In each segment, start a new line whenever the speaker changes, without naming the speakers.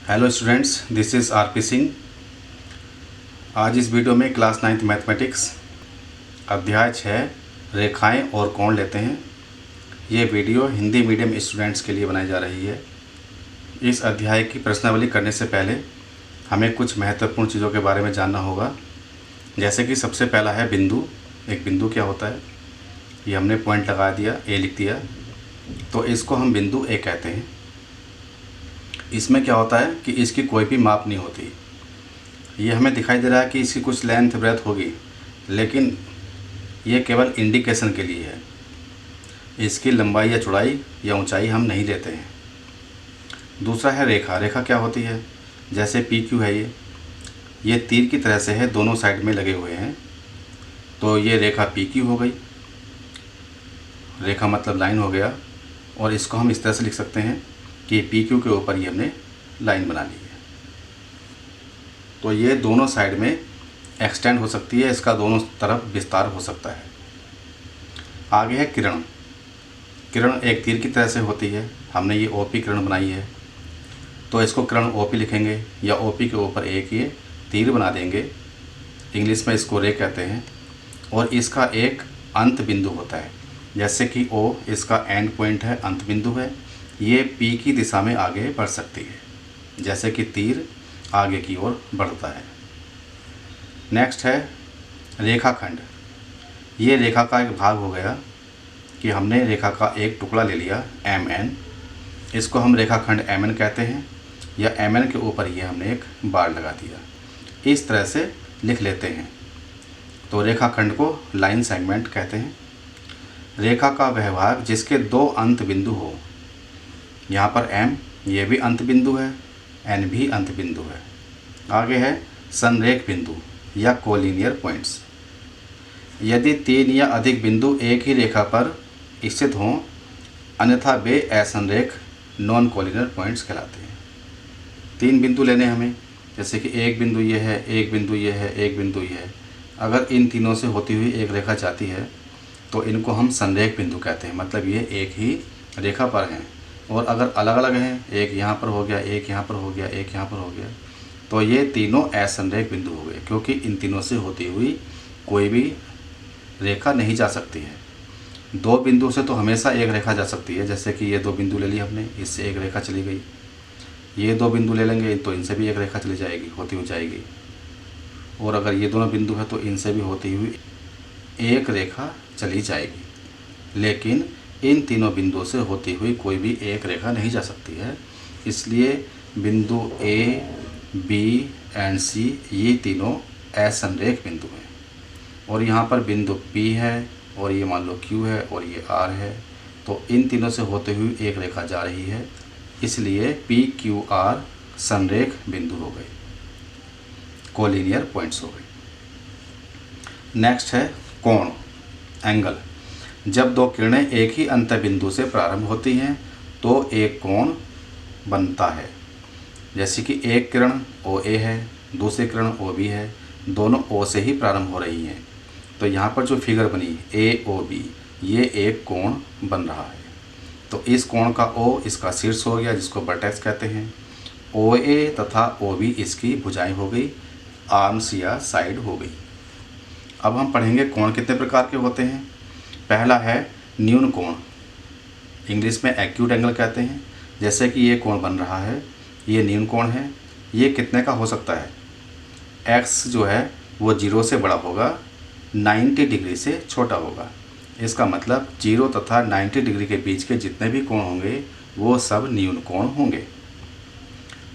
Hello students, this is R P Singh. आज इस video में क्लास 9th मैथमेटिक्स अध्याय 6 रेखाएं और कोण लेते हैं। ये वीडियो हिंदी मीडियम स्टूडेंट्स के लिए बनाई जा रही है। इस अध्याय की प्रश्नावली करने से पहले हमें कुछ महत्वपूर्ण चीज़ों के बारे में जानना होगा। जैसे कि सबसे पहला है बिंदु। एक बिंदु क्या होता है, ये हमने पॉइंट लगा दिया, ए लिख दिया, तो इसको हम बिंदु ए कहते हैं। इसमें क्या होता है कि इसकी कोई भी माप नहीं होती। ये हमें दिखाई दे रहा है कि इसकी कुछ लेंथ ब्रेथ होगी, लेकिन ये केवल इंडिकेशन के लिए है। इसकी लंबाई या चौड़ाई या ऊंचाई हम नहीं लेते हैं। दूसरा है रेखा। रेखा क्या होती है, जैसे पी क्यू है, ये तीर की तरह से है, दोनों साइड में लगे हुए हैं, तो ये रेखा पी क्यू हो गई। रेखा मतलब लाइन हो गया, और इसको हम इस तरह से लिख सकते हैं कि पी क्यू के ऊपर ये हमने लाइन बना ली है। तो ये दोनों साइड में एक्सटेंड हो सकती है, इसका दोनों तरफ विस्तार हो सकता है। आगे है किरण। किरण एक तीर की तरह से होती है। हमने ये ओपी किरण बनाई है, तो इसको किरण ओपी लिखेंगे, या ओपी के ऊपर एक ये तीर बना देंगे। इंग्लिश में इसको रे कहते हैं। और इसका एक अंत बिंदु होता है, जैसे कि ओ इसका एंड पॉइंट है, अंत बिंदु है। ये पी की दिशा में आगे बढ़ सकती है, जैसे कि तीर आगे की ओर बढ़ता है। नेक्स्ट है रेखाखंड। ये रेखा का एक भाग हो गया कि हमने रेखा का एक टुकड़ा ले लिया एम एन, इसको हम रेखाखंड एम एन कहते हैं, या एम एन के ऊपर ये हमने एक बार लगा दिया। इस तरह से लिख लेते हैं। तो रेखाखंड को लाइन सेगमेंट कहते हैं। रेखा का वह भाग जिसके दो अंत बिंदु हो। यहाँ पर एम ये भी अंत बिंदु है, एन भी अंत बिंदु है। आगे है संरेख बिंदु या कोलिनियर पॉइंट्स। यदि तीन या अधिक बिंदु एक ही रेखा पर स्थित हों, अन्यथा वे असंरेख नॉन कोलिनियर पॉइंट्स कहलाते हैं। तीन बिंदु लेने हमें, जैसे कि एक बिंदु ये है, एक बिंदु ये है, एक बिंदु ये है। अगर इन तीनों से होती हुई एक रेखा जाती है तो इनको हम संरेख बिंदु कहते हैं, मतलब ये एक ही रेखा पर हैं। और अगर अलग अलग हैं, एक यहाँ पर हो गया, एक यहाँ पर हो गया, एक यहाँ पर हो गया, तो ये तीनों असंरेख बिंदु हो गए, क्योंकि इन तीनों से होती हुई कोई भी रेखा नहीं जा सकती है। दो बिंदु से तो हमेशा एक रेखा जा सकती है, जैसे कि ये दो बिंदु ले ली हमने, इससे एक रेखा चली गई। ये दो बिंदु ले लेंगे तो इनसे भी एक रेखा चली जाएगी, होती हुई जाएगी। और अगर ये दोनों बिंदु है तो इनसे भी होती हुई एक रेखा चली जाएगी। लेकिन इन तीनों बिंदुओं से होती हुई कोई भी एक रेखा नहीं जा सकती है। इसलिए बिंदु ए, बी एंड सी ये तीनों असंरेख बिंदु हैं। और यहाँ पर बिंदु पी है, और ये मान लो क्यू है, और ये आर है, तो इन तीनों से होते हुए एक रेखा जा रही है, इसलिए पी क्यू आर संरेख बिंदु हो गए, कोलिनियर पॉइंट्स हो गए। नेक्स्ट है कोण, एंगल। जब दो किरणें एक ही अंत बिंदु से प्रारंभ होती हैं तो एक कोण बनता है। जैसे कि एक किरण ओ ए है, दूसरी किरण ओ बी है, दोनों ओ से ही प्रारंभ हो रही हैं, तो यहाँ पर जो फिगर बनी ए ओ बी, ये एक कोण बन रहा है। तो इस कोण का ओ इसका शीर्ष हो गया, जिसको वर्टेक्स कहते हैं। ओ ए तथा ओ बी इसकी भुजाएं हो गई, आर्म्स या साइड हो गई। अब हम पढ़ेंगे कोण कितने प्रकार के होते हैं। पहला है न्यून कोण, इंग्लिश में एक्यूट एंगल कहते हैं। जैसे कि ये कोण बन रहा है, ये न्यून कोण है। ये कितने का हो सकता है, एक्स जो है वो 0 से बड़ा होगा, 90 डिग्री से छोटा होगा। इसका मतलब 0 तथा 90 डिग्री के बीच के जितने भी कोण होंगे वो सब न्यून कोण होंगे।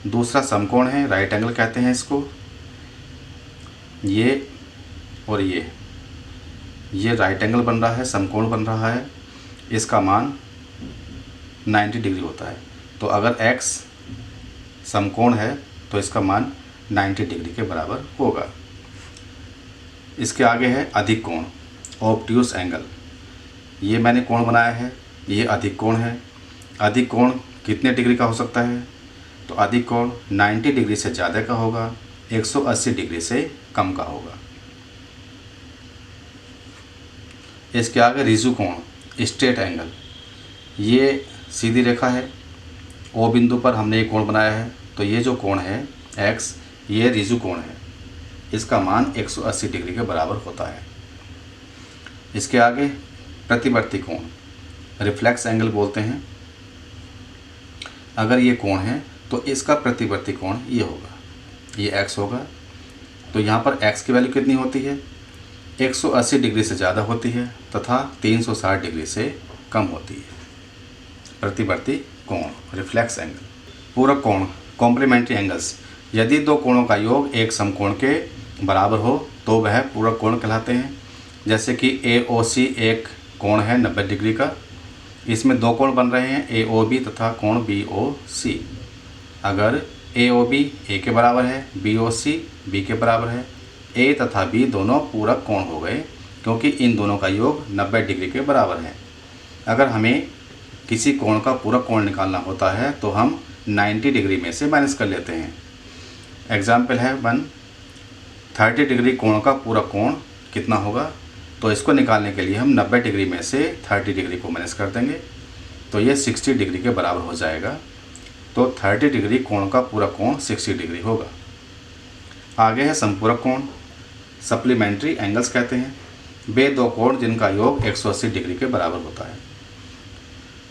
दूसरा समकोण है, राइट एंगल कहते हैं इसको। ये और ये राइट एंगल बन रहा है, समकोण बन रहा है, इसका मान 90 डिग्री होता है। तो अगर x समकोण है तो इसका मान 90 डिग्री के बराबर होगा। इसके आगे है अधिक कोण, ऑब्ट्यूस एंगल। ये मैंने कोण बनाया है, ये अधिक कोण है। अधिक कोण कितने डिग्री का हो सकता है, तो अधिक कोण 90 डिग्री से ज़्यादा का होगा, 180 डिग्री से कम का होगा। इसके आगे रिजु कोण, स्ट्रेट एंगल। ये सीधी रेखा है, ओ बिंदु पर हमने एक कोण बनाया है, तो ये जो कोण है x, ये रिजु कोण है, इसका मान 180 डिग्री के बराबर होता है। इसके आगे प्रतिवर्ती कोण, रिफ्लेक्स एंगल बोलते हैं। अगर ये कोण है तो इसका प्रतिवर्ती कोण ये होगा, ये x होगा। तो यहाँ पर x की वैल्यू कितनी होती है? 180 डिग्री से ज़्यादा होती है तथा 360 डिग्री से कम होती है। प्रतिवर्ती कोण, रिफ्लेक्स एंगल। पूरक कोण, कॉम्प्लीमेंट्री एंगल्स। यदि दो कोणों का योग एक समकोण के बराबर हो तो वह पूरक कोण कहलाते हैं। जैसे कि AOC एक कोण है 90 डिग्री का, इसमें दो कोण बन रहे हैं AOB तथा कोण BOC। अगर AOB A के बराबर है, BOC B के बराबर है, A तथा B दोनों पूरक कोण हो गए क्योंकि इन दोनों का योग 90 डिग्री के बराबर है। अगर हमें किसी कोण का पूरक कोण निकालना होता है तो हम 90 डिग्री में से माइनस कर लेते हैं। एग्जाम्पल है 30 डिग्री कोण का पूरक कोण कितना होगा, तो इसको निकालने के लिए हम 90 डिग्री में से 30 डिग्री को माइनस कर देंगे तो ये 60 डिग्री के बराबर हो जाएगा। तो 30 डिग्री कोण का पूरक कोण 60 डिग्री होगा। आगे है समपूरक कोण, सप्लीमेंट्री एंगल्स कहते हैं। वे दो कोण जिनका योग 180 डिग्री के बराबर होता है।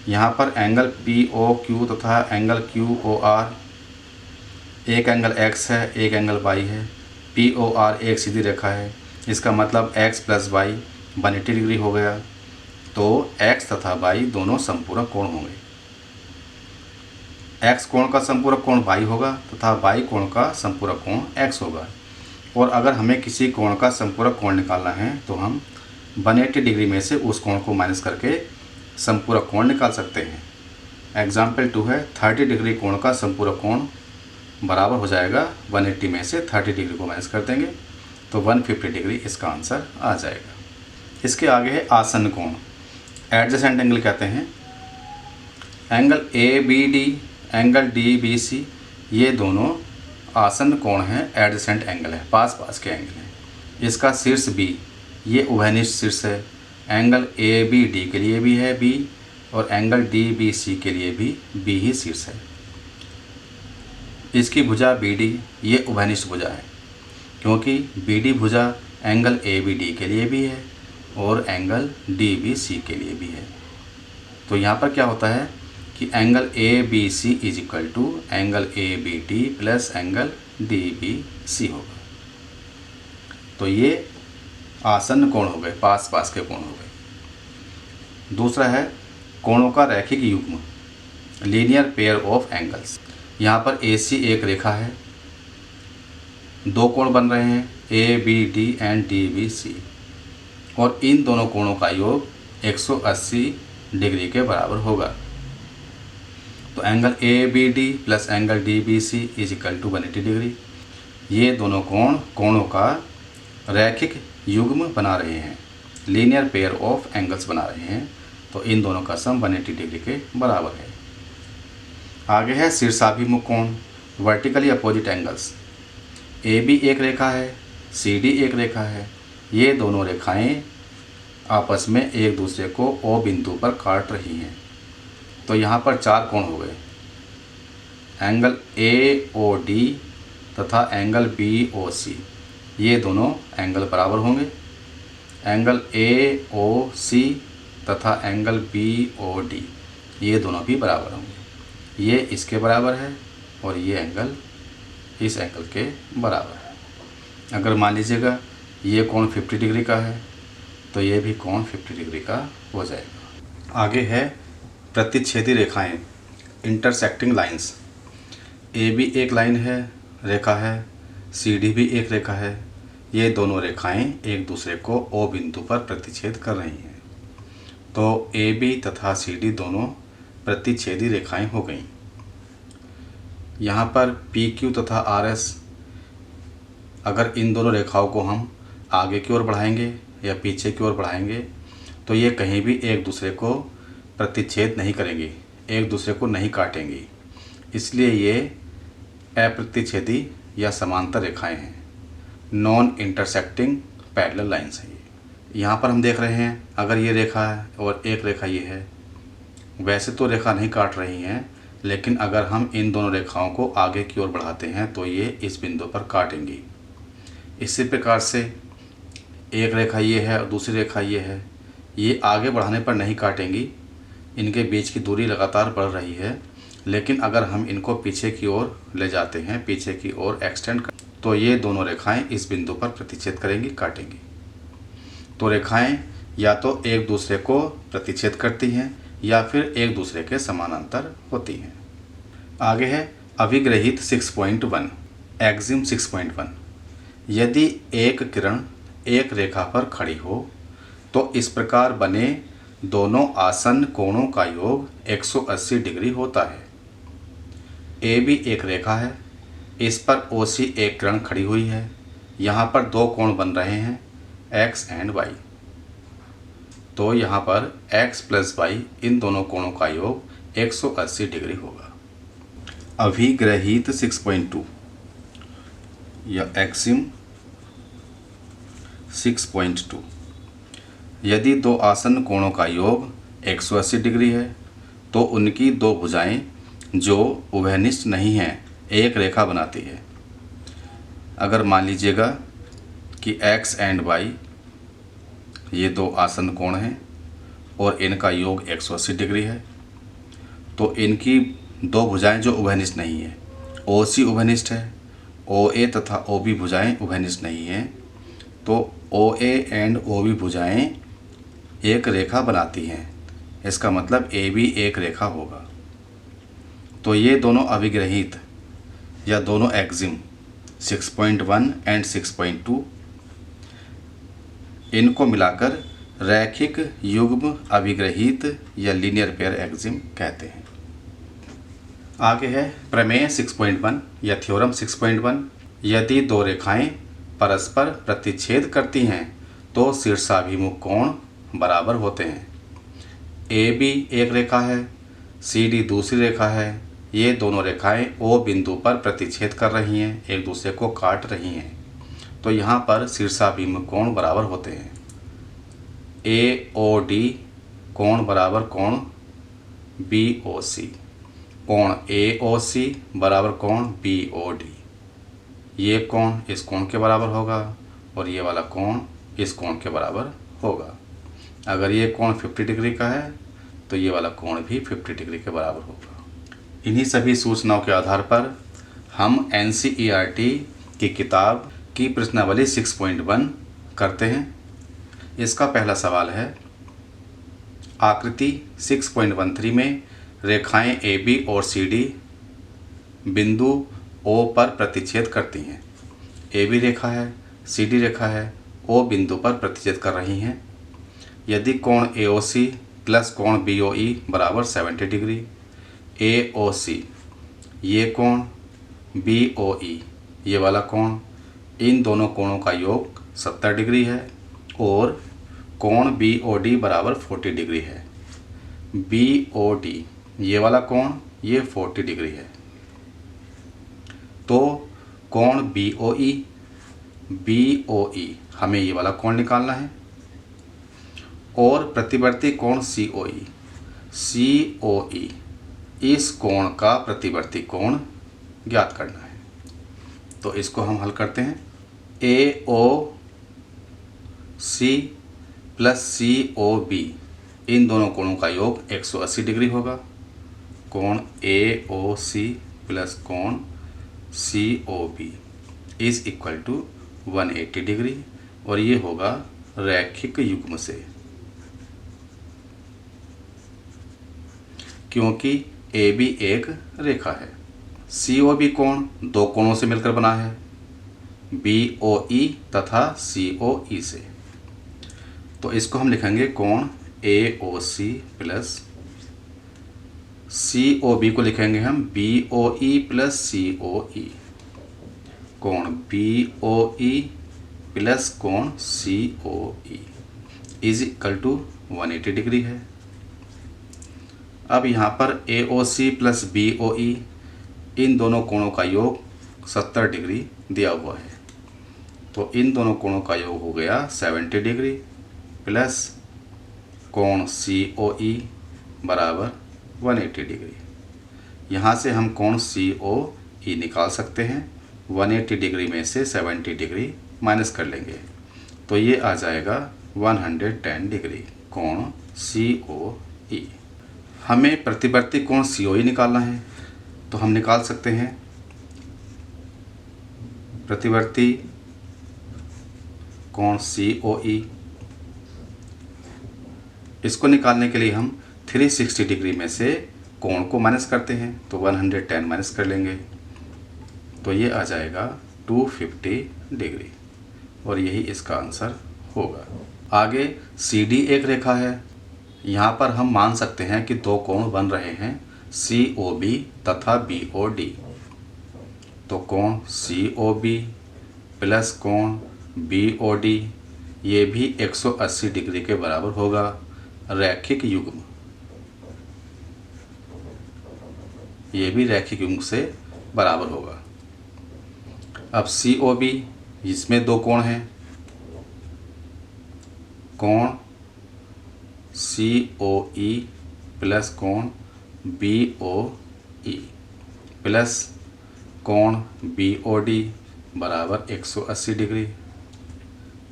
यहाँ पर एंगल POQ तथा एंगल QOR, एक एंगल x है, एक एंगल y है। POR एक सीधी रेखा है, इसका मतलब x प्लस y 180 डिग्री हो गया। तो x तथा y दोनों समपूरक कोण होंगे। x कोण का समपूरक कोण y होगा तथा y कोण का समपूरक कोण x होगा। और अगर हमें किसी कोण का समपूरक कोण निकालना है तो हम 180 डिग्री में से उस कोण को माइनस करके समपूरक कोण निकाल सकते हैं। एग्जाम्पल 2 है 30 डिग्री कोण का समपूरक कोण बराबर हो जाएगा 180 में से 30 डिग्री को माइनस कर देंगे तो 150 डिग्री इसका आंसर आ जाएगा। इसके आगे है आसन्न कोण, एडजेसेंट एंगल कहते हैं। एंगल ABD, एंगल DBC ये दोनों आसन्न कोण हैं, एडजेसेंट एंगल है, पास पास के एंगल हैं। इसका शीर्ष B, ये उभयनिष्ठ शीर्ष है। एंगल ABD के लिए भी है B और एंगल DBC के लिए भी B ही शीर्ष है। इसकी भुजा BD, ये उभयनिष्ठ भुजा है क्योंकि BD भुजा एंगल ABD के लिए भी है और एंगल DBC के लिए भी है। तो यहाँ पर क्या होता है कि angle ABC is equal to angle ABD plus angle DBC होगा। तो ये आसन्न कोण हो गए, पास पास के कोण हो गए। दूसरा है कोणों का रैखिक युग्म, लीनियर पेयर ऑफ एंगल्स। यहाँ पर AC एक रेखा है, दो कोण बन रहे हैं ABD एंड DBC और इन दोनों कोणों का योग 180 डिग्री के बराबर होगा। तो angle ABD plus angle DBC is equal to 180 degree. ये दोनों कोणों का रैखिक युग्म बना रहे हैं, लीनियर पेयर ऑफ एंगल्स बना रहे हैं। तो इन दोनों का सम 180 डिग्री के बराबर है। आगे है शीर्षाभिमुख कोण, वर्टिकली अपोजिट एंगल्स। AB एक रेखा है, CD एक रेखा है। ये दोनों रेखाएं आपस में एक दूसरे को O बिंदु पर काट रही हैं। तो यहाँ पर चार कोण हो गए, एंगल AOD तथा एंगल BOC, ये दोनों एंगल बराबर होंगे। एंगल AOC तथा एंगल BOD ये दोनों भी बराबर होंगे। ये इसके बराबर है और ये एंगल इस एंगल के बराबर है। अगर मान लीजिएगा ये कोण 50 डिग्री का है तो ये भी कोण 50 डिग्री का हो जाएगा। आगे है प्रतिच्छेदी रेखाएं, इंटरसेक्टिंग लाइंस। AB एक लाइन है, रेखा है, CD भी एक रेखा है। ये दोनों रेखाएं एक दूसरे को O बिंदु पर प्रतिच्छेद कर रही हैं। तो AB तथा CD दोनों प्रतिच्छेदी रेखाएं हो गईं। यहाँ पर PQ तथा RS, अगर इन दोनों रेखाओं को हम आगे की ओर बढ़ाएंगे या पीछे की ओर बढ़ाएंगे तो ये कहीं भी एक दूसरे को प्रतिच्छेद नहीं करेंगी, एक दूसरे को नहीं काटेंगी। इसलिए ये अप्रतिच्छेदी या समांतर रेखाएं हैं, नॉन इंटरसेक्टिंग पैरेलल लाइंस हैं। यहाँ पर हम देख रहे हैं अगर ये रेखा है और एक रेखा ये है, वैसे तो रेखा नहीं काट रही हैं लेकिन अगर हम इन दोनों रेखाओं को आगे की ओर बढ़ाते हैं तो ये इस बिंदु पर काटेंगी। इसी प्रकार से एक रेखा ये है और दूसरी रेखा ये है, ये आगे बढ़ाने पर नहीं काटेंगी, इनके बीच की दूरी लगातार बढ़ रही है। लेकिन अगर हम इनको पीछे की ओर ले जाते हैं, पीछे की ओर एक्सटेंड कर, तो ये दोनों रेखाएं इस बिंदु पर प्रतिच्छेद करेंगी, काटेंगी। तो रेखाएं या तो एक दूसरे को प्रतिच्छेद करती हैं या फिर एक दूसरे के समानांतर होती हैं। आगे है अभिग्रहित 6.1, एक्जिम 6.1। यदि एक किरण एक रेखा पर खड़ी हो तो इस प्रकार बने दोनों आसन्न कोणों का योग 180 डिग्री होता है। ए बी एक रेखा है, इस पर ओ सी एक किरण खड़ी हुई है। यहाँ पर दो कोण बन रहे हैं, एक्स एंड वाई। तो यहाँ पर x प्लस वाई, इन दोनों कोणों का योग 180 डिग्री होगा। अभिग्रहित 6.2 या एक्सिम 6.2। यदि दो आसन्न कोणों का योग 180 डिग्री है तो उनकी दो भुजाएं जो उभयनिष्ठ नहीं हैं एक रेखा बनाती है। अगर मान लीजिएगा कि x एंड y ये दो आसन्न कोण हैं और इनका योग 180 डिग्री है, तो इनकी दो भुजाएं जो उभयनिष्ठ नहीं है, ओ सी उभयनिष्ठ है, ओ ए तथा ओ बी भुजाएं उभयनिष्ठ नहीं हैं, तो ओ ए एंड ओ बी भुजाएं एक रेखा बनाती हैं। इसका मतलब ए बी एक रेखा होगा। तो ये दोनों अभिग्रहित या दोनों एक्जिम 6.1 एंड 6.2, इनको मिलाकर रैखिक युग्म अभिग्रहित या लीनियर पेयर एक्जिम कहते हैं। आगे है प्रमेय 6.1 या थ्योरम 6.1। यदि दो रेखाएं परस्पर प्रतिच्छेद करती हैं तो शीर्षाभिमुख कोण बराबर होते हैं। ए बी एक रेखा है, सी डी दूसरी रेखा है। ये दोनों रेखाएं ओ बिंदु पर प्रतिच्छेद कर रही हैं, एक दूसरे को काट रही हैं। तो यहाँ पर शीर्षाभिमुख कोण बराबर होते हैं। ए ओ डी कोण बराबर कोण बी ओ सी, कोण ए ओ सी बराबर कोण बी ओ डी। ये कोण इस कोण के बराबर होगा और ये वाला कोण इस कोण के बराबर होगा। अगर ये कोण 50 डिग्री का है तो ये वाला कोण भी 50 डिग्री के बराबर होगा। इन्हीं सभी सूचनाओं के आधार पर हम NCERT की किताब की प्रश्नावली 6.1 करते हैं। इसका पहला सवाल है, आकृति 6.13 में रेखाएं AB और CD बिंदु O पर प्रतिच्छेद करती हैं। AB रेखा है, CD रेखा है, O बिंदु पर प्रतिच्छेद कर रही हैं। यदि कोण AOC प्लस कोण BOE बराबर 70 डिग्री, AOC ये कोण, BOE ये वाला कोण, इन दोनों कोणों का योग 70 डिग्री है और कोण BOD बराबर 40 डिग्री है। BOD ये वाला कोण ये 40 डिग्री है। तो कोण BOE हमें ये वाला कोण निकालना है और प्रतिवर्ती कोण COE इस कोण का प्रतिवर्ती कोण ज्ञात करना है। तो इसको हम हल करते हैं। AOC प्लस COB इन दोनों कोणों का योग 180 डिग्री होगा। कोण AOC प्लस कोण COB is equal to 180 degree और ये होगा रैखिक युग्म से, क्योंकि AB एक रेखा है। COB कोण दो कोणों से मिलकर बना है, BOE तथा COE से। तो इसको हम लिखेंगे कोण AOC प्लस COB को लिखेंगे हम BOE प्लस COE। कोण BOE प्लस कोण COE is equal to 180 degree है। अब यहाँ पर AOC प्लस BOE इन दोनों कोणों का योग 70 डिग्री दिया हुआ है। तो इन दोनों कोणों का योग हो गया 70 डिग्री प्लस कोण COE बराबर 180 डिग्री। यहाँ से हम कोण COE निकाल सकते हैं। 180 डिग्री में से 70 डिग्री माइनस कर लेंगे तो ये आ जाएगा 110 डिग्री कोण COE। हमें प्रतिवर्ती कोण COE निकालना है तो हम निकाल सकते हैं प्रतिवर्ती कोण COE। इसको निकालने के लिए हम 360 डिग्री में से कोण को माइनस करते हैं तो 110 माइनस कर लेंगे तो ये आ जाएगा 250 डिग्री और यही इसका आंसर होगा। आगे CD एक रेखा है। यहाँ पर हम मान सकते हैं कि दो कोण बन रहे हैं COB तथा BOD। तो कोण COB प्लस कोण BOD ये भी 180 डिग्री के बराबर होगा। रैखिक युग्म, ये भी रैखिक युग्म से बराबर होगा। अब COB इसमें दो कोण हैं, कोण COE प्लस कोण BOE प्लस कोण BOD बराबर 180 डिग्री।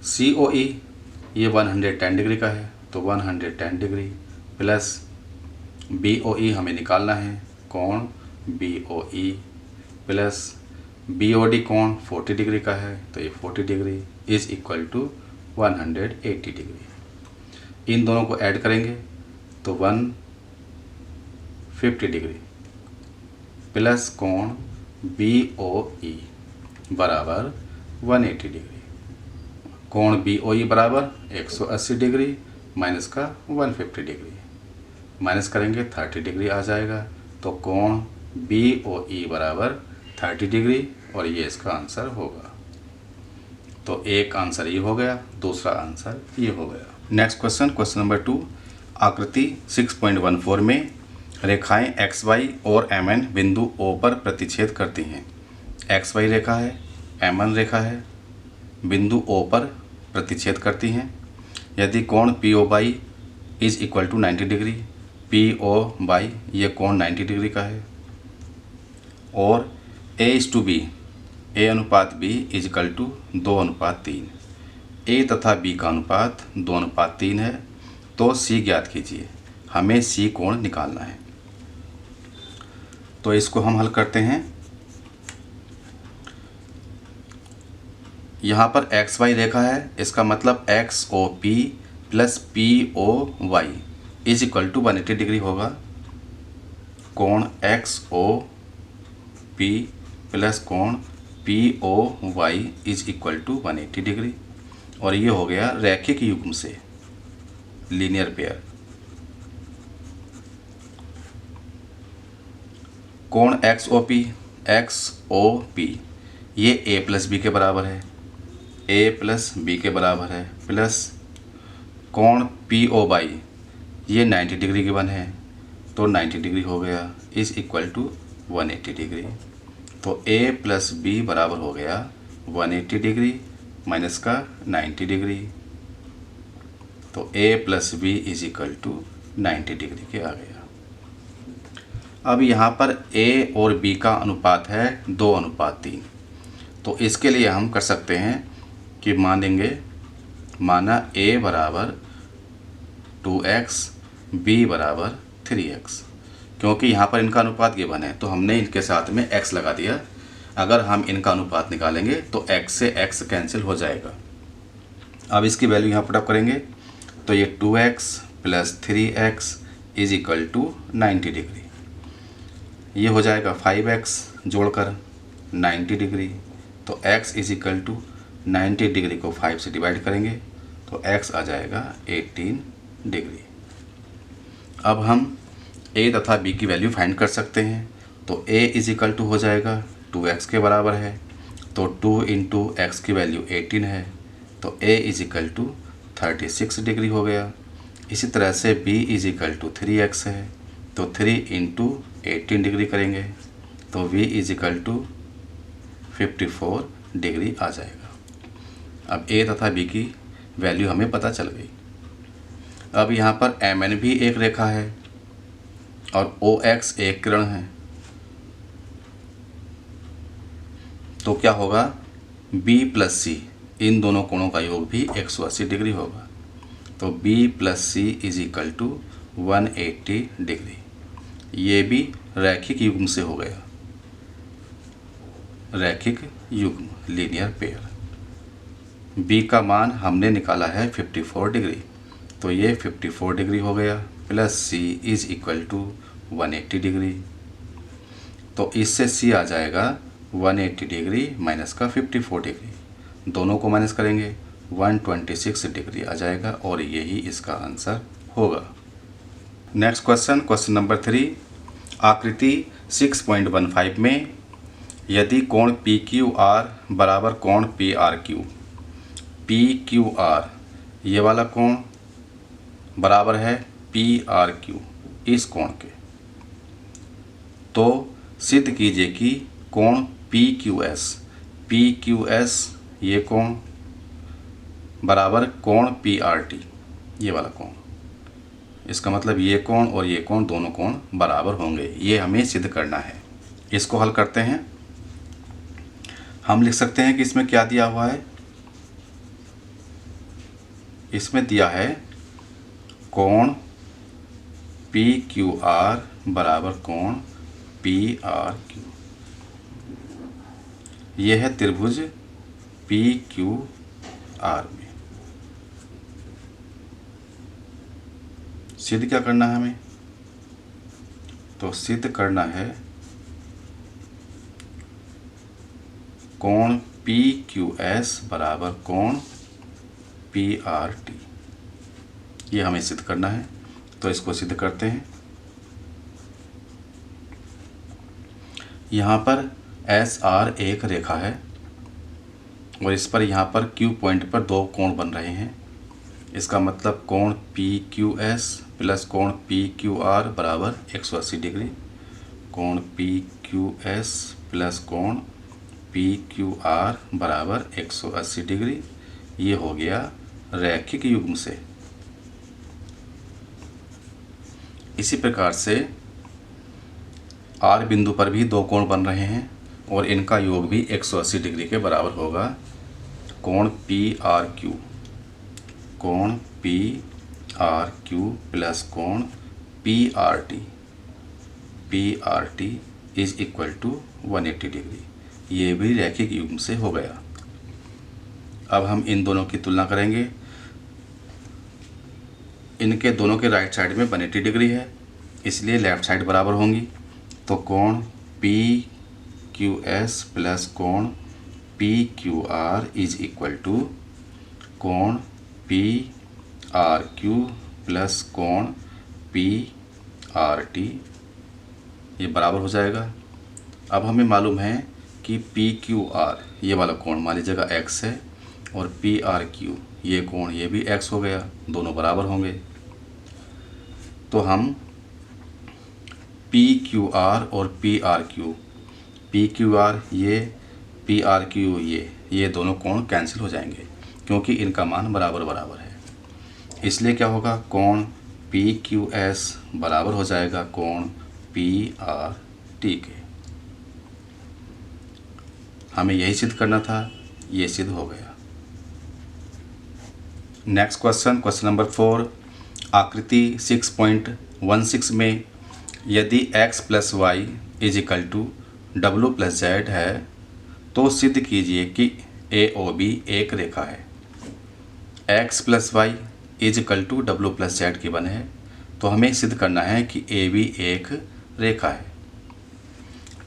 COE ये 110 डिग्री का है तो 110 डिग्री प्लस BOE हमें निकालना है कोण BOE प्लस BOD कोण 40 डिग्री का है तो ये 40 degree is equal to 180 degree. इन दोनों को ऐड करेंगे तो 150 डिग्री प्लस कोण BOE बराबर 180 डिग्री। कोण BOE बराबर 180 डिग्री माइनस का 150 डिग्री, माइनस करेंगे 30 डिग्री आ जाएगा तो कोण BOE बराबर 30 डिग्री और ये इसका आंसर होगा। तो एक आंसर ये हो गया, दूसरा आंसर ये हो गया। Next question, question number 2। आकृति 6.14 में रेखाएं XY और MN बिंदु O पर प्रतिच्छेद करती हैं। XY रेखा है, MN रेखा है, बिंदु O पर प्रतिच्छेद करती हैं। यदि कोण POY is equal to 90 degree, POY ये कोण 90 डिग्री का है और A/B, A/B is equal to 2:3, A तथा B का अनुपात 2:3 है तो C ज्ञात कीजिए। हमें C कोण निकालना है तो इसको हम हल करते हैं। यहाँ पर XY रेखा है, इसका मतलब XOP plus POY is equal to 180 degree होगा। कोण XOP प्लस कोण POY is equal to 180 degree और ये हो गया रैखिक युग्म से, लीनियर पेयर। कोण XOP ये A प्लस B के बराबर है, A प्लस B के बराबर है, प्लस कोण POY ये 90 डिग्री गिवन है तो 90 डिग्री हो गया इज इक्वल टू 180 डिग्री। तो A प्लस B बराबर हो गया 180 डिग्री माइनस का 90 डिग्री तो A plus B is equal to 90 degree के आ गया। अब यहाँ पर A और B का अनुपात है 2:3 तो इसके लिए हम कर सकते हैं कि माना A बराबर 2x, B बराबर 3x। क्योंकि यहाँ पर इनका अनुपात गिवन है तो हमने इनके साथ में x लगा दिया। अगर हम इनका अनुपात निकालेंगे तो x से x कैंसिल हो जाएगा। अब इसकी वैल्यू यहाँ पुटअप करेंगे तो ये 2x plus 3x is equal to 90 degree. ये हो जाएगा 5x जोड़कर 90 डिग्री तो x is equal to 90 degree को 5 से डिवाइड करेंगे तो x आ जाएगा 18 डिग्री। अब हम A तथा B की वैल्यू फाइंड कर सकते हैं तो A इज इक्वल टू हो जाएगा 2x के बराबर है तो 2 इंटू x की वैल्यू 18 है तो A is equal to 36 degree हो गया। इसी तरह से B is equal to 3x है तो 3 इंटू 18 डिग्री करेंगे तो V is equal to 54 degree आ जाएगा। अब A तथा B की वैल्यू हमें पता चल गई। अब यहाँ पर MN भी एक रेखा है और OX एक किरण है तो क्या होगा, बी प्लस सी, इन दोनों कोणों का योग भी 180 डिग्री होगा। तो B plus C is equal to 180 degree. ये भी रैखिक युग्म से हो गया, रैखिक युग्म, लीनियर पेयर। बी का मान हमने निकाला है 54 डिग्री, तो ये 54 डिग्री हो गया, plus C is equal to 180 degree. तो इससे सी आ जाएगा 180 डिग्री माइनस का 54 डिग्री, दोनों को माइनस करेंगे 126 डिग्री आ जाएगा, और यही इसका आंसर होगा। Next question, question number 3। आकृति 6.15 में यदि कोण पी क्यू आर बराबर कोण P R Q, P Q are ये वाला कोण बराबर है पी आर क्यू इस कोण के, तो सिद्ध कीजिए कि कोण पी क्यू एस ये कोण बराबर कोण पी आर टी ये वाला कोण। इसका मतलब ये कोण और ये कोण, दोनों कोण बराबर होंगे, ये हमें सिद्ध करना है। इसको हल करते हैं। हम लिख सकते हैं कि इसमें क्या दिया हुआ है, इसमें दिया है कोण पी क्यू आर बराबर कोण पी आर क्यू। यह है त्रिभुज पी क्यू आर में। सिद्ध क्या करना है हमें, तो सिद्ध करना है कोण पी क्यू एस बराबर कोण पी आर टी, ये हमें सिद्ध करना है। तो इसको सिद्ध करते हैं। यहाँ पर एस आर एक रेखा है और इस पर यहाँ पर क्यू पॉइंट पर दो कोण बन रहे हैं। इसका मतलब कोण पी क्यू एस प्लस कोण पी क्यू आर बराबर 180 डिग्री। कोण पी क्यू एस प्लस कोण पी क्यू आर बराबर 180 डिग्री। ये हो गया रैखिक युग्म से। इसी प्रकार से आर बिंदु पर भी दो कोण बन रहे हैं और इनका योग भी 180 डिग्री के बराबर होगा। कोण पी आर क्यू, कोण पी आर क्यू प्लस कोण P R T is equal to 180 degree. ये भी रैखिक युग्म से हो गया। अब हम इन दोनों की तुलना करेंगे। इनके दोनों के राइट साइड में 180 डिग्री है, इसलिए लेफ्ट साइड बराबर होंगी। तो कोण पी क्यू एस प्लस कोण P Q R is equal to कोण पी आर क्यू प्लस कोण पी आर टी, ये बराबर हो जाएगा। अब हमें मालूम है कि पी क्यू आर ये वाला कोण मान लीजिएगा एक्स है और पी आर क्यू ये कोण ये भी एक्स हो गया, दोनों बराबर होंगे। तो हम पी क्यू आर और पी आर क्यू आर ये पी आर क्यू ये दोनों कोण कैंसिल हो जाएंगे क्योंकि इनका मान बराबर बराबर है। इसलिए क्या होगा, कोण पी क्यू एस बराबर हो जाएगा कोण पी आर टी के। हमें यही सिद्ध करना था, ये सिद्ध हो गया। Next question, question number 4। आकृति 6.16 में यदि x plus Y is equal to W plus Z है तो सिद्ध कीजिए कि ए ओ बी एक रेखा है। x plus Y is equal to W plus Z की बने है, तो हमें सिद्ध करना है कि ए बी एक रेखा है।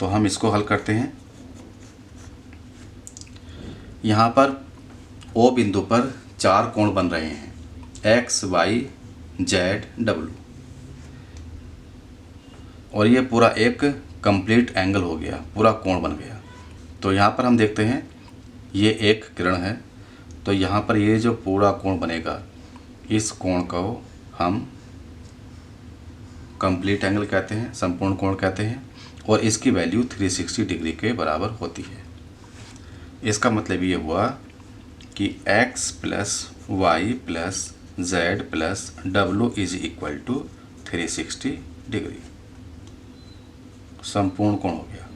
तो हम इसको हल करते हैं। यहाँ पर O बिंदु पर चार कोण बन रहे हैं, x, y, z, w, और ये पूरा एक कंप्लीट एंगल हो गया, पूरा कोण बन गया। तो यहाँ पर हम देखते हैं ये एक किरण है, तो यहाँ पर ये जो पूरा कोण बनेगा इस कोण को हम कंप्लीट एंगल कहते हैं, संपूर्ण कोण कहते हैं, और इसकी वैल्यू 360 डिग्री के बराबर होती है। इसका मतलब ये हुआ कि x plus Y plus Z plus W is equal to 360 degree, संपूर्ण कोण हो गया।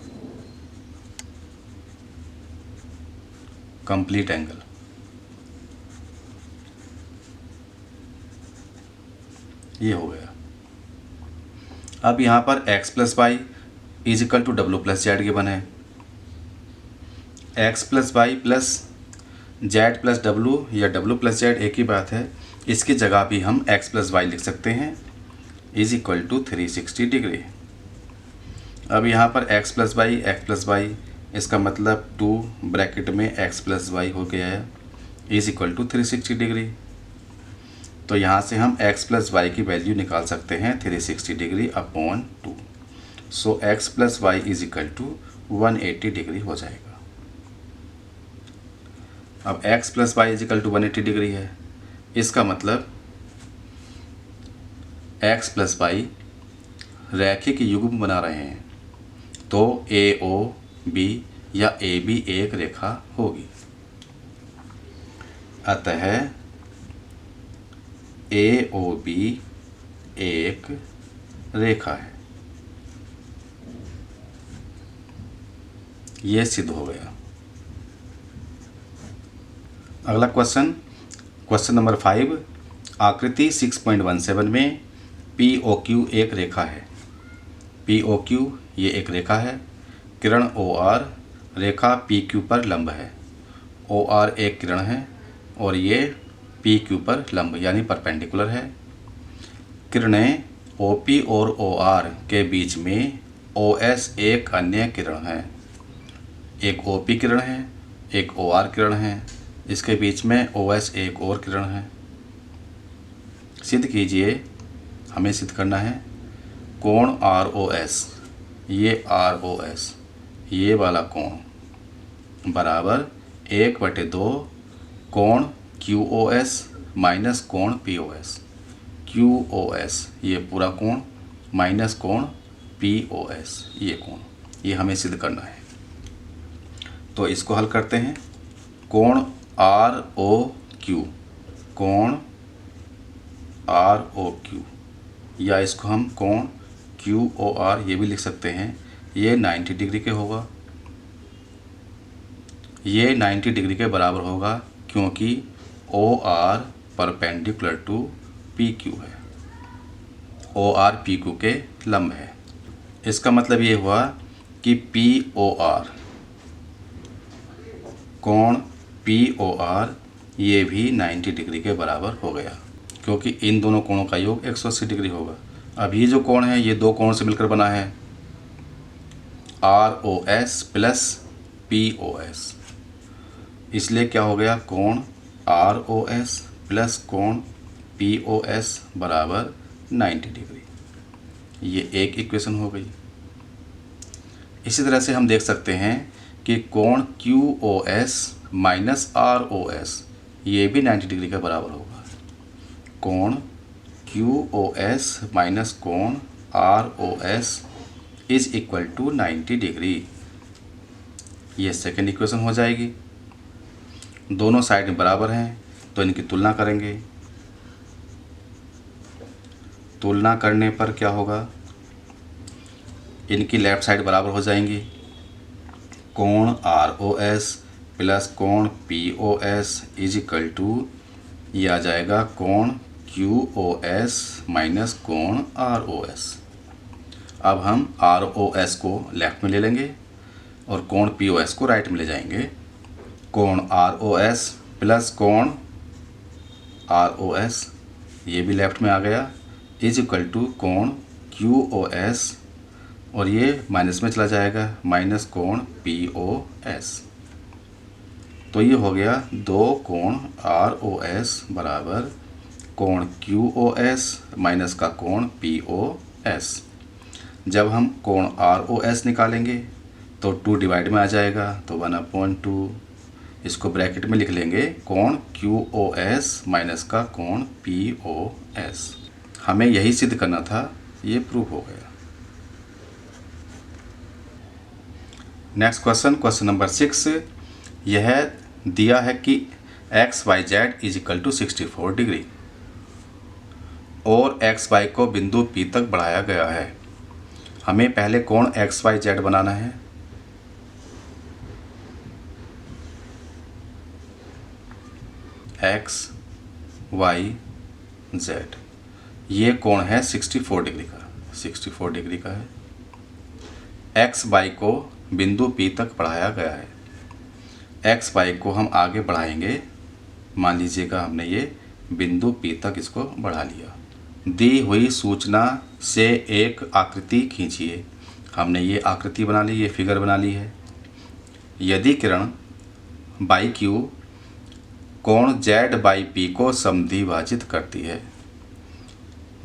Complete angle. ये हो गया। अब यहाँ पर x plus Y is equal to W plus Z given है। x plus Y plus Z plus W या डब्ल्यू प्लस जेड एक ही बात है। इसकी जगह भी हम x प्लस वाई लिख सकते हैं इज इक्वल टू 360 डिग्री। अब यहाँ पर x प्लस वाई इसका मतलब 2 ब्रैकेट में x प्लस वाई हो गया है इज इक्वल टू 360 डिग्री। तो यहाँ से हम x प्लस वाई की वैल्यू निकाल सकते हैं 360 degree upon 2। So x plus Y is equal to 180 degree हो जाएगा। अब x plus Y is equal to 180 degree है, इसका मतलब x प्लस वाई रैखिक युग्म बना रहे हैं, तो AOB या AB एक रेखा होगी। अतः AOB एक रेखा है। ये सिद्ध हो गया। अगला क्वेश्चन नंबर 5। आकृति 6.17 में POQ एक रेखा है। POQ ये एक रेखा है। किरण OR रेखा PQ पर लंब है। OR एक किरण है और ये PQ पर लंब यानी परपेंडिकुलर है। किरणें OP और OR के बीच में OS एक अन्य किरण है। एक OP किरण है, एक OR किरण है, इसके बीच में OS एक और किरण है। सिद्ध कीजिए, हमें सिद्ध करना है कोण ROS, ये ROS ये वाला कोण बराबर 1/2 कोण QOS माइनस कोण POS। QOS ये पूरा कोण माइनस कोण POS ये कोण, ये हमें सिद्ध करना है। तो इसको हल करते हैं। कोण ROQ, कोण ROQ या इसको हम कोण QOR ये भी लिख सकते हैं। ये 90 डिग्री के होगा। ये 90 डिग्री के बराबर होगा क्योंकि OR परपेंडिकुलर टू PQ है। OR PQ के लंब है। इसका मतलब ये हुआ कि POR कोण POR ये भी 90 डिग्री के बराबर हो गया क्योंकि इन दोनों कोणों का योग 180 डिग्री होगा। अब ये जो कोण है ये दो कोण से मिलकर बना है ROS प्लस POS, इसलिए क्या हो गया कोण ROS प्लस कोण POS बराबर 90 डिग्री। ये एक इक्वेशन हो गई। इसी तरह से हम देख सकते हैं कि कोण QOS माइनस ROS ये भी 90 डिग्री के बराबर होगा। कोण QOS माइनस कोण ROS is equal to 90 degree. ये सेकेंड इक्वेशन हो जाएगी। दोनों साइड बराबर हैं तो इनकी तुलना करेंगे। तुलना करने पर क्या होगा, इनकी लेफ्ट साइड बराबर हो जाएंगी। कोण ROS प्लस कोण POS इज इक्वल टू ये आ जाएगा कोण QOS माइनस कोण ROS। अब हम ROS को लेफ्ट में ले लेंगे और कोण POS को राइट में ले जाएंगे। कोण ROS प्लस कोण ROS ये भी लेफ्ट में आ गया इज इक्वल टू कोण QOS और ये माइनस में चला जाएगा माइनस कोण POS। तो ये हो गया दो कोण ROS बराबर कोण QOS माइनस का कोण POS। जब हम कोण ROS निकालेंगे तो 2 डिवाइड में आ जाएगा तो 1/2, इसको ब्रैकेट में लिख लेंगे कोण QOS माइनस का कोण POS। हमें यही सिद्ध करना था, ये प्रूव हो गया। Next question number 6। यह दिया है कि XYZ is equal to 64 degree और XY को बिंदु P तक बढ़ाया गया है। हमें पहले कोण XYZ बनाना है। X Y Z. ये कोण है 64 डिग्री का, 64 डिग्री का है। एक्स वाई को बिंदु P तक बढ़ाया गया है। एक्स वाई को हम आगे बढ़ाएंगे। मान लीजिएगा हमने ये बिंदु P तक इसको बढ़ा लिया। दी हुई सूचना से एक आकृति खींचिए। हमने ये आकृति बना ली, ये फिगर बना ली है। यदि किरण बाई क्यू कोण जेड बाई पी को समद्विभाजित करती है।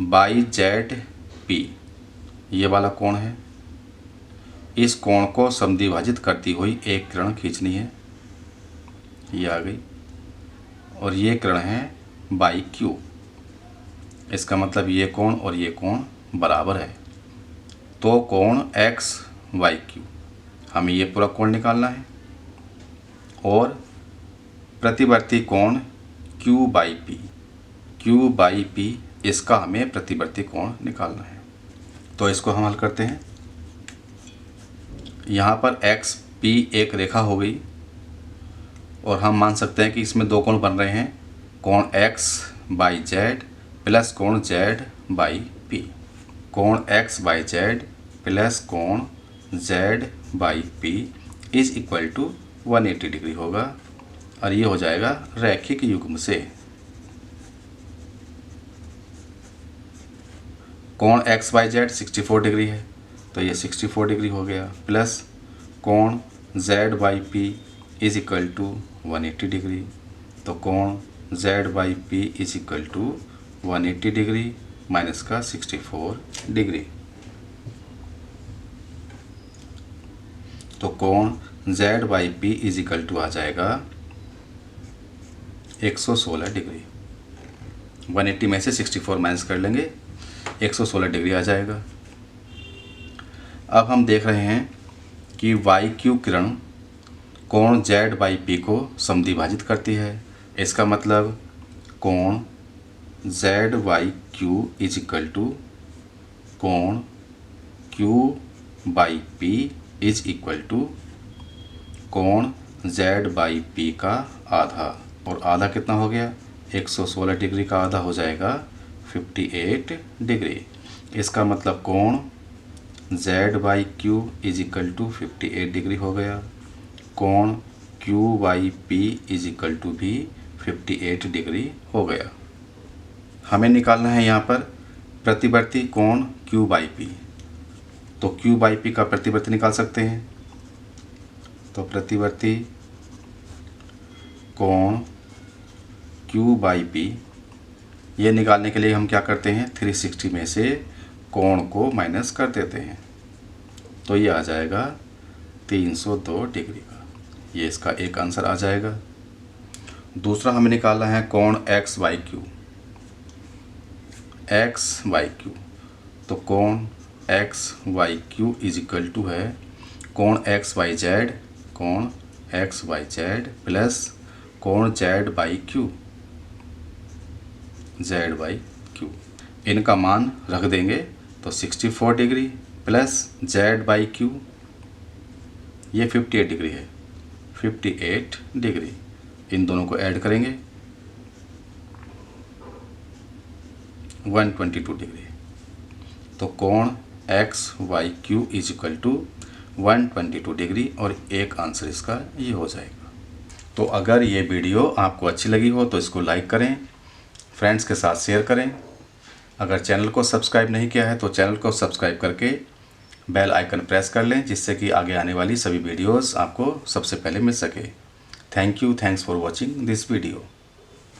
बाई जेड पी ये वाला कोण है। इस कोण को समद्विभाजित करती हुई एक किरण खींचनी है। ये आ गई। और ये किरण है बाई क्यू। इसका मतलब ये कोण और ये कोण बराबर है। तो कोण एक्स वाई क्यू, हमें ये पूरा कोण निकालना है। और प्रतिवर्ती कोण Q by P, Q by P इसका हमें प्रतिवर्ती कोण निकालना है। तो इसको हम हल करते हैं। यहाँ पर एक्स पी एक रेखा हो गई और हम मान सकते हैं कि इसमें दो कोण बन रहे हैं, कोण एक्स बाई जेड प्लस कोण जेड बाई पी। कोण एक्स बाई जेड प्लस कोण Z by P is equal to 180 degree होगा और ये हो जाएगा रैखिक युग्म से। कोण एक्स बाई जेड 64 डिग्री है तो ये 64 डिग्री हो गया, प्लस कोण Z by P is equal to 180 degree. तो कोण Z by P is equal to 180 degree minus का 64 डिग्री। तो कोण Z by P is equal to आ जाएगा 116 डिग्री। 180 में से 64 माइनस कर लेंगे, 116 डिग्री आ जाएगा। अब हम देख रहे हैं कि वाई क्यू किरण कोण जेड बाई पी को समद्विभाजित करती है। इसका मतलब कोण Z by Q is equal to कोण Q by P is equal to कोण जेड बाई पी का आधा। और आधा कितना हो गया? 116 डिग्री का आधा हो जाएगा 58 डिग्री। इसका मतलब कोण Z by Q is equal to 58 degree हो गया। कोण Q by P is equal to भी 58 डिग्री हो गया। हमें निकालना है यहाँ पर प्रतिवर्ती कोण क्यू बाई पी। तो क्यू बाई पी का प्रतिवर्ती निकाल सकते हैं। तो प्रतिवर्ती कोण क्यू बाई पी ये निकालने के लिए हम क्या करते हैं, 360 में से कोण को माइनस कर देते हैं। तो ये आ जाएगा 302 डिग्री का। ये इसका एक आंसर आ जाएगा। दूसरा हमें निकालना है कोण X Y Q. X Y Q, तो कोण X Y Q is equal to है कोण एक्स वाई जेड, कोण एक्स वाई जेड प्लस कोण Z by Q, Z by Q. इनका मान रख देंगे तो 64 degree plus Z by Q ये 58 डिग्री है, 58 डिग्री। इन दोनों को ऐड करेंगे 122 डिग्री। तो कोण X Y Q is equal to 122 degree और एक आंसर इसका ये हो जाएगा। तो अगर ये वीडियो आपको अच्छी लगी हो तो इसको लाइक करें, फ्रेंड्स के साथ शेयर करें। अगर चैनल को सब्सक्राइब नहीं किया है तो चैनल को सब्सक्राइब करके बेल आइकन प्रेस कर लें, जिससे कि आगे आने वाली सभी वीडियोस आपको सबसे पहले मिल सके। Thank you, thanks for watching this video.